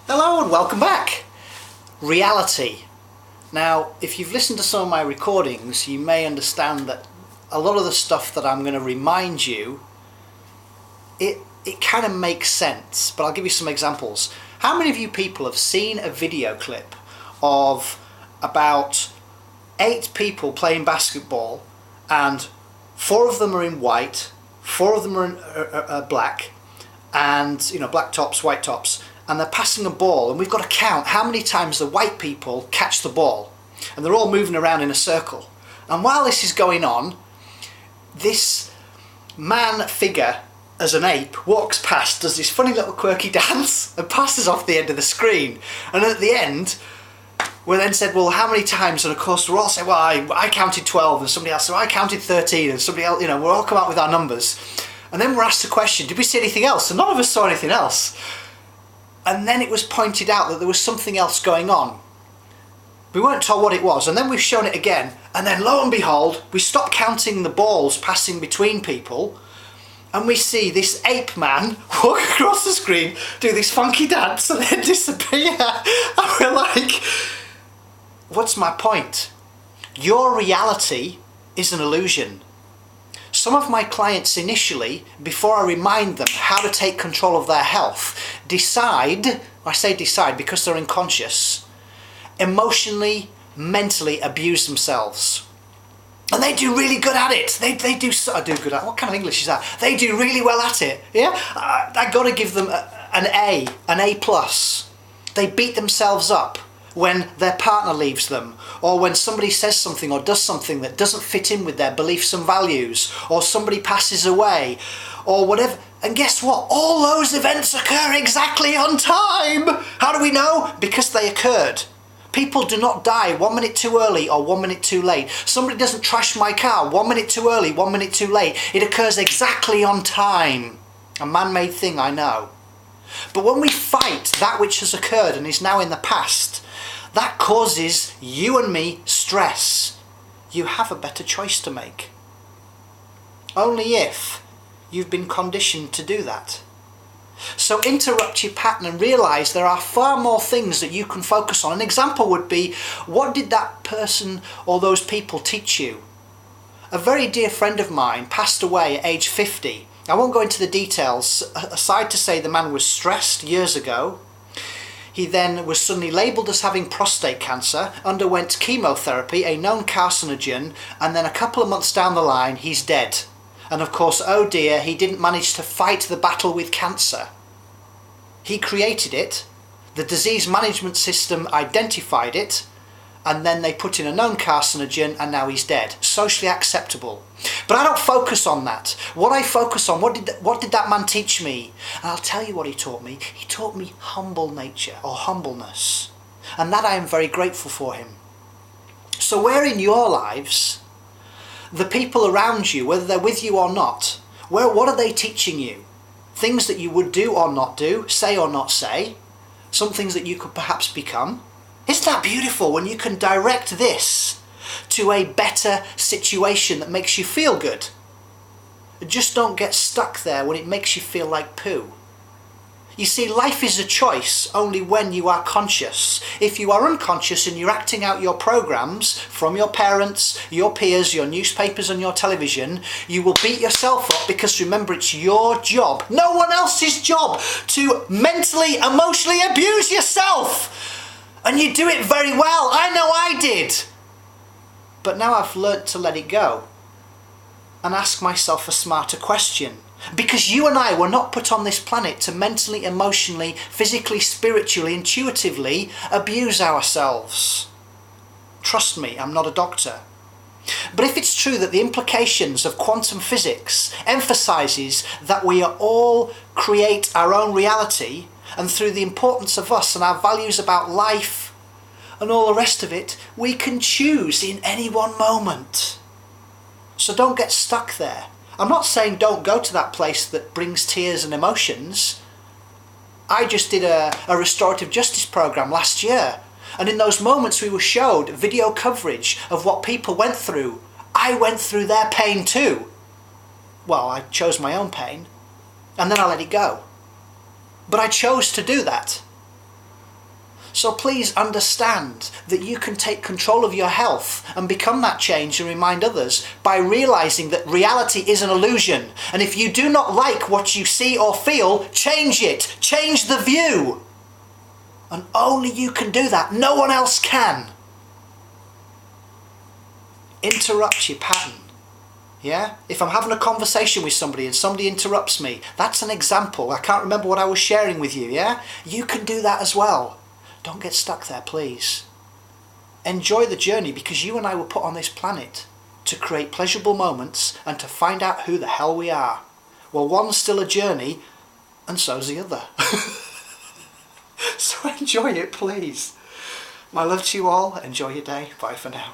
Hello and welcome back. Reality. Now, if you've listened to some of my recordings, you may understand that a lot of the stuff that I'm going to remind you, it kind of makes sense, but I'll give you some examples. How many of you people have seen a video clip of about 8 people playing basketball and 4 of them are in white, 4 of them are in black, and black tops, white tops, and they're passing a ball, and we've got to count how many times the white people catch the ball, and they're all moving around in a circle. And while this is going on, this man figure as an ape walks past, does this funny little quirky dance and passes off the end of the screen, and at the end we then said, well, how many times? And of course we're all saying, well, I counted 12, and somebody else said, well, I counted 13, and somebody else, we'll all come out with our numbers. And then we're asked the question, did we see anything else? And none of us saw anything else. And then it was pointed out that there was something else going on. We weren't told what it was, and then we've shown it again, and then lo and behold, we stop counting the balls passing between people, and we see this ape man walk across the screen, do this funky dance, and then disappear. And we're like, what's my point? Your reality is an illusion. Some of my clients initially, before I remind them how to take control of their health, decide, I say decide because they're unconscious, emotionally, mentally abuse themselves. And they do really good at it. They do good at it. What kind of English is that? They do really well at it. Yeah, I got to give them an A plus. They beat themselves up when their partner leaves them, or when somebody says something or does something that doesn't fit in with their beliefs and values, or somebody passes away, or whatever. And guess what? All those events occur exactly on time. How do we know? Because they occurred. People do not die 1 minute too early or 1 minute too late. Somebody doesn't trash my car 1 minute too early, 1 minute too late. It occurs exactly on time. A man-made thing, I know. But when we fight that which has occurred and is now in the past, that causes you and me stress. You have a better choice to make. Only if you've been conditioned to do that. So interrupt your pattern and realise there are far more things that you can focus on. An example would be, what did that person or those people teach you? A very dear friend of mine passed away at age 50. I won't go into the details, aside to say the man was stressed years ago. He then was suddenly labelled as having prostate cancer, underwent chemotherapy, a known carcinogen, and then a couple of months down the line, he's dead. And of course, oh dear, he didn't manage to fight the battle with cancer. He created it, the disease management system identified it, and then they put in a known carcinogen, and now he's dead. Socially acceptable. But I don't focus on that. What I focus on, what did that man teach me? And I'll tell you what he taught me. He taught me humble nature, or humbleness. And that I am very grateful for him. So where in your lives, the people around you, whether they're with you or not, what are they teaching you? Things that you would do or not do, say or not say, some things that you could perhaps become. Isn't that beautiful when you can direct this to a better situation that makes you feel good? Just don't get stuck there when it makes you feel like poo. You see, life is a choice only when you are conscious. If you are unconscious and you're acting out your programs from your parents, your peers, your newspapers and your television, you will beat yourself up, because remember, it's your job, no one else's job, to mentally, emotionally abuse yourself. And you do it very well. I know I did. But now I've learnt to let it go and ask myself a smarter question. Because you and I were not put on this planet to mentally, emotionally, physically, spiritually, intuitively abuse ourselves. Trust me, I'm not a doctor. But if it's true that the implications of quantum physics emphasises that we are all create our own reality, and through the importance of us and our values about life and all the rest of it, we can choose in any one moment. So don't get stuck there. I'm not saying don't go to that place that brings tears and emotions. I just did a restorative justice program last year, and in those moments we were showed video coverage of what people went through. I went through their pain too. Well, I chose my own pain, and then I let it go. But I chose to do that. So please understand that you can take control of your health and become that change and remind others by realizing that reality is an illusion. And if you do not like what you see or feel, change it. Change the view. And only you can do that. No one else can. Interrupt your pattern. Yeah? If I'm having a conversation with somebody and somebody interrupts me, that's an example. I can't remember what I was sharing with you, yeah? You can do that as well. Don't get stuck there, please. Enjoy the journey, because you and I were put on this planet to create pleasurable moments and to find out who the hell we are. Well, one's still a journey, and so's the other. So enjoy it, please. My love to you all. Enjoy your day. Bye for now.